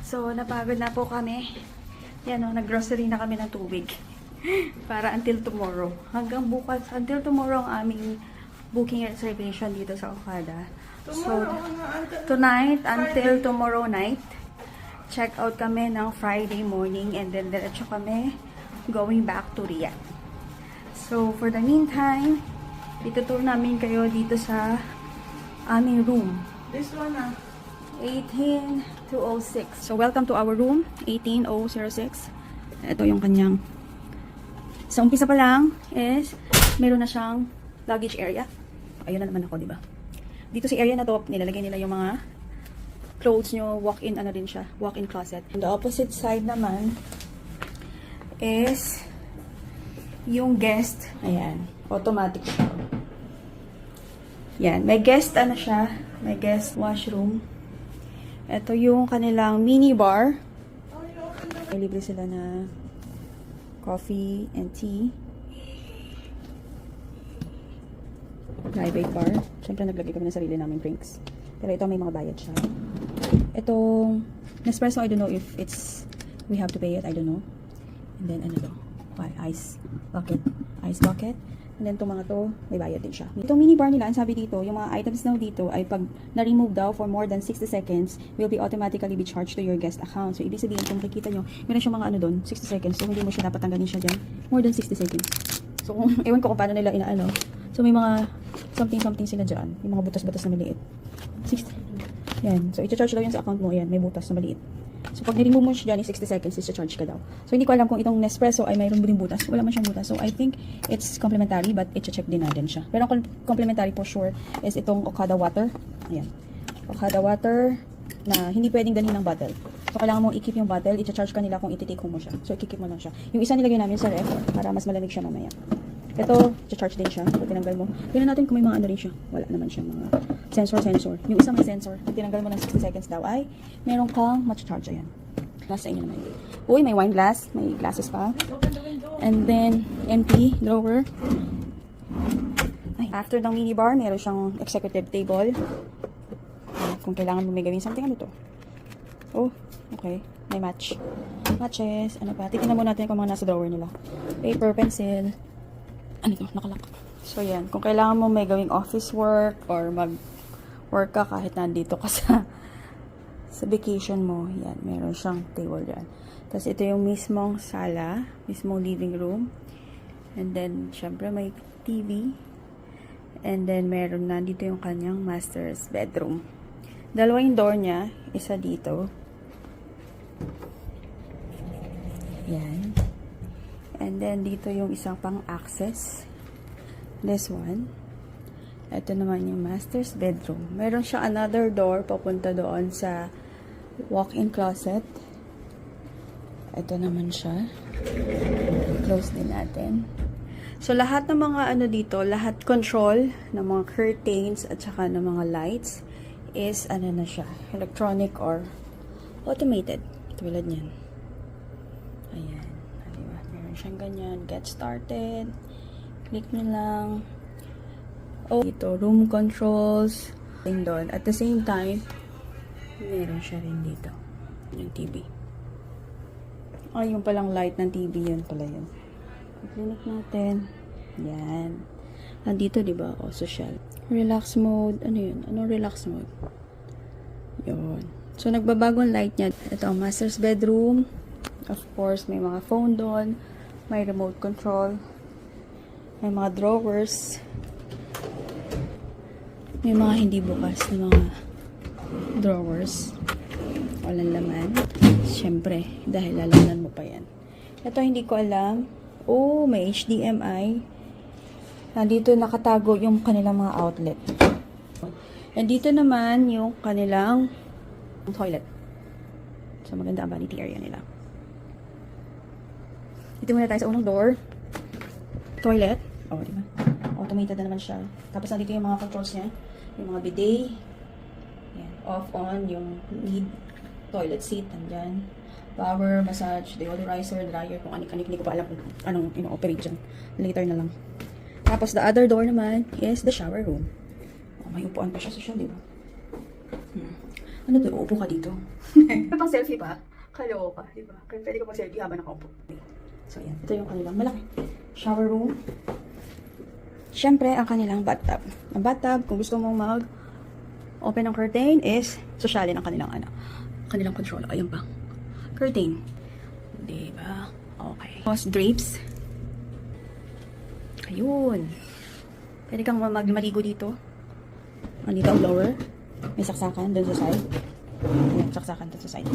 So, napagod na po kami. Yan o, nag-grocery na kami ng tubig. Para until tomorrow. Hanggang bukas, until tomorrow ang aming booking reservation dito sa Okada. So, tonight until tomorrow night, check out kami ng Friday morning and then diretso kami going back to Riyadh. So, for the meantime, itutour namin kayo dito sa aming room. This one 18206. So, welcome to our room, 18006. Ito yung kanyang. Sa umpisa pa lang is, meron na siyang luggage area. Ayun na naman ako, di ba? Dito sa area na to, nilalagay nila yung mga clothes nyo, walk-in, ano din siya, walk-in closet. On the opposite side naman is yung guest. Ayan, automatic siya. Yan, may guest, ano siya, may guest washroom. Ito yung kanilang mini bar. May libre sila na coffee and tea. Private bar. Siyempre, naglagay kami ng sarili naming drinks. Pero ito, may mga bayad siya. Itong Nespresso, I don't know if it's, we have to pay it, I don't know. And then, ano to? Ice bucket. Ice bucket. And then, itong mga to, may bayad din siya. Itong mini bar nila, ang sabi dito, yung mga items na dito ay pag na-remove daw for more than 60 seconds, will be automatically be charged to your guest account. So, ibig sabihin, kung makikita nyo, meron siyang mga ano doon, 60 seconds. So, hindi mo siya dapat tanggalin siya dyan. More than 60 seconds. So, ewan ko kung paano nila inaano. So, may mga something sila dyan. Yung mga butas-butas na maliit. 60. Yan. So, i-charge daw yan sa account mo. Yan, may butas na maliit. So, pag ni-remove mo siya dyan, 60 seconds, i-charge ka daw. So, hindi ko alam kung itong Nespresso ay mayroon din butas. Wala man siyang butas. So, I think it's complimentary, but i-check din natin siya. Pero ang complimentary for sure is itong Okada water. Ayan. Okada water na hindi pwedeng dalhin ng bottle. So, kailangan mong i-keep yung bottle. I-charge ka nila kung i-take home mo siya. So, i-keep mo lang siya. Yung isa nilagay namin sa ref para mas malamig siya mamaya. Ito, i-charge din siya. So, tinanggal mo. Tingnan natin kung may mga ano rin siya. Wala naman siya mga sensor. Yung isa may sensor. Pag tinanggal mo ng 60 seconds daw ay meron kang match-charge. Ayan. Nasa inyo naman. Uy, may wine glass. May glasses pa. And then, empty drawer. Ay, after ng minibar, meron siyang executive table. Kung kailangan mo may gawin something, ano to? Oh, okay. May match. Matches. Ano pa? Titignan mo natin kung mga nasa drawer nila. Paper, pencil. Ano to? Nakalak. So, yan. Kung kailangan mo may gawing office work or mag-work ka kahit nandito ka sa vacation mo. Yan. Meron siyang table dyan. Tapos, ito yung mismong sala. Mismong living room. And then, syempre, may TV. And then, meron nandito yung kanyang master's bedroom. Dalawa yung door niya. Isa dito. Yan. And then, dito yung isang pang-access. This one. Ito naman yung master's bedroom. Meron siya another door papunta doon sa walk-in closet. Ito naman siya. Close din natin. So, lahat ng mga ano dito, lahat control ng mga curtains at saka ng mga lights is ano na siya, electronic or automated. Tulad niyan. Ayan. Siyang ganyan. Get started. Click nyo lang. Oh, dito, room controls. Doon. At the same time, meron siya rin dito. Yung TV. Ay, yung palang light ng TV, yun pala yun. Click natin. Yan. Nandito, diba? O, social. Relax mode. Ano yun? Anong relax mode? Yun. So, nagbabagong light niya. Ito ang master's bedroom. Of course, may mga phone doon. May remote control. May mga drawers. May mga hindi bukas na mga drawers. Walang laman. Siyempre, dahil lalaman mo pa yan. Ito hindi ko alam. Oh, may HDMI. Nandito nakatago yung kanilang mga outlet. And dito naman yung kanilang toilet. So, maganda ang vanity area nila. Dito muna tayo sa unang door. Toilet. Oh, diba? Automated na naman siya. Tapos nandito yung mga controls niya. Yung mga bidet. Yan. Off, on. Yung lead. Toilet seat. Nandyan. Power, massage, deodorizer, dryer. Kung anik-anik. Hindi ko pa alam kung anong ino-operate dyan. Later na lang. Tapos the other door naman is the shower room. Oh, may upuan pa siya sa siya, diba? Ano to? Uupo ka dito. Pang selfie pa? Kaloka, di ba? Kaya pwede ka mag-selfie habang nakaupo. So, yan. Ito yung kanilang malaki shower room. Siyempre, ang kanilang bathtub. Ang bathtub, kung gusto mong mag-open ng curtain, is sosyalin ang kanilang kanilang control. Ayun pa. Curtain. Diba? Okay. Tapos, drapes. Ayun. Pwede kang maligo dito. Andito ang blower. May saksakan dun sa side. Ayan, saksakan dun sa side.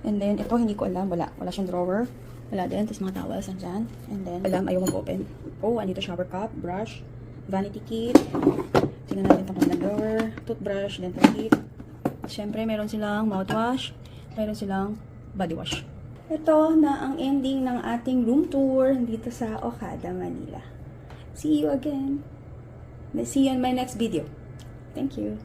And then, ito, hindi ko alam. Wala siyang drawer. Wala din. Tapos mga towels nandyan. And then, ayaw mag-open. Oh, andito shower cup, brush, vanity kit. Tingnan natin itong kanilang drawer. Toothbrush, dental kit. Siyempre, meron silang mouthwash. Meron silang body wash. Ito na ang ending ng ating room tour dito sa Okada, Manila. See you again. See you in my next video. Thank you.